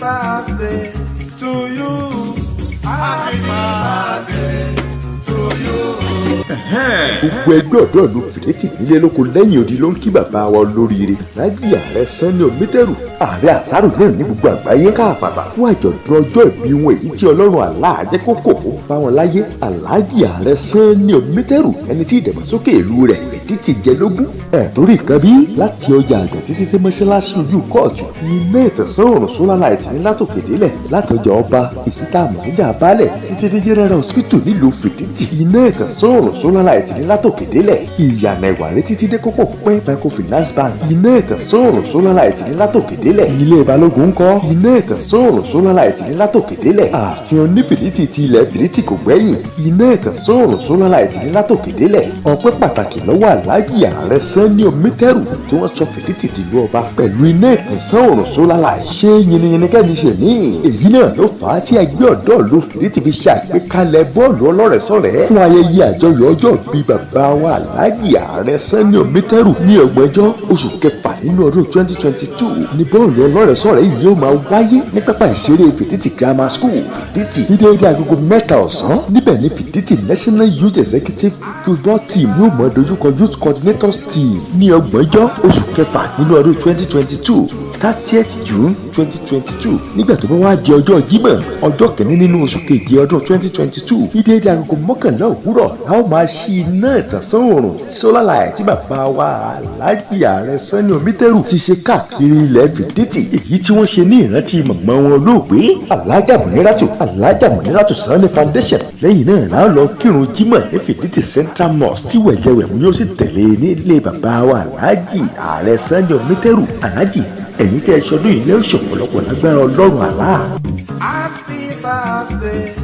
birthday to you. Happy birthday to you. Gbogbo ẹgbẹ́ ọ̀dọ́ ìlú Fiditi nílé lóko lẹ́yìn odi ló ń kí bàbá wa olóríire Alhaji Ààrẹ Sanni Omiteru ààrẹ àsárò náà ní gbogbo àgbáyé káàpàtà fún àjọ̀dún ọjọ́ ìbí wọn èyí tí Ọlọ́run Allah jẹ́ kó kò ó bá wọn láyé. Alhaji Ààrẹ Sanni Omiteru ẹni tí ìdàgbàsókè ìlú rẹ̀ Fiditi jẹ lógún torí nǹkan bí láti ọjà àgbà títí sí mọ́ṣáláṣí ojú kóòtù iná ìtẹ̀sán òrùn sólà láìtì ní látòkè délẹ̀ láti ọjà ọba ìsítà àmọ̀níjà balẹ̀ títí dé general hospital nílùú Fiditi iná ìtẹ̀sán òrùn sólà láìtì ní látòkè délẹ̀ ìyànà ìwàrí títí dé kókó pẹ́ microfinance bank iná ìtẹ̀sán òrùn sólà láìtì ní látòkè délẹ̀ ilé balógun ńkọ́ iná ìtẹ̀sán òrùn sólà láìtì ní látòkè délẹ̀ ààfin ní Fiditi ti ilẹ̀ Fiditi kò gbẹ́yìn iná ìtẹ̀sán òrùn sólà láìtì ní látòkè délẹ̀ ọpẹ́ pàtàkì lọ́wọ́ Alhaji Ààrẹ Sanni Omiteru tí wọ́n sọ Fiditi tìlú ọba pẹ̀lú iná ìtẹ̀sán òrùn sólà láì ṣe yìnyín kẹ́ni ṣe ní èyí náà ló fà á tí ẹgbẹ́ ọ̀dọ́ ìlú Fiditi fi ṣàgbékalẹ̀ bọ́ọ̀lù ọlọ́rẹ̀ẹ́sọ̀rẹ́ fún ayẹyẹ àjọyọ̀ ọjọ́ bíi bàbá wa Alhaji Ààrẹ Sanni Omiteru ní ọgbọ̀njọ́ oṣù kẹfà nínú ọdún 2022 ní bọ́ọ̀lù ọlọ́rẹ̀ẹ́sọ̀rẹ́ yìí yóò máa wáyé ní pápá ìṣeré Fiditi Grammar School Fiditi ní déédéé agogo 3 ọ̀sán níbẹ̀ ní Fiditi National Youth Executive Football Team yóò mọ dojúkọ Youth Coordinators Team ní ọgbọ̀njọ́ oṣù kẹfà nínú ọdún 2022 30th June 2022 nígbà tó bá wá di ọjọ́ Jímọ̀ ọjọ́ kìíní nínú oṣù keje ọdún 2022 ní déédéé agogo 11 òwúrọ̀ la ó máa ṣí iná ìtànsán òòrùn solar light tí bàbá wa Alhaji Ààrẹ Sanni Omiteru ti ṣe káàkiri ilẹ̀ Fiditi èyí tí wọ́n ṣe ní ìrántí màmá wọn olóògbé Alhaja Muniratu Sanni Foundation. Lẹ́yìn náà la ó lọ kírun Jímọ̀ ní Fiditi Central Mosque tí wẹ̀jẹ̀wẹ̀mú yóò sì tẹ̀lé nílé bàbá wa Alhaji Ààrẹ Sanni Omiteru. Alhaji ẹ̀yin tẹ́ ẹ ṣọdún yìí lẹ́ ó ṣọ̀pọ̀lọpọ̀ lágbára Ọlọ́run Allah. Happy birthday.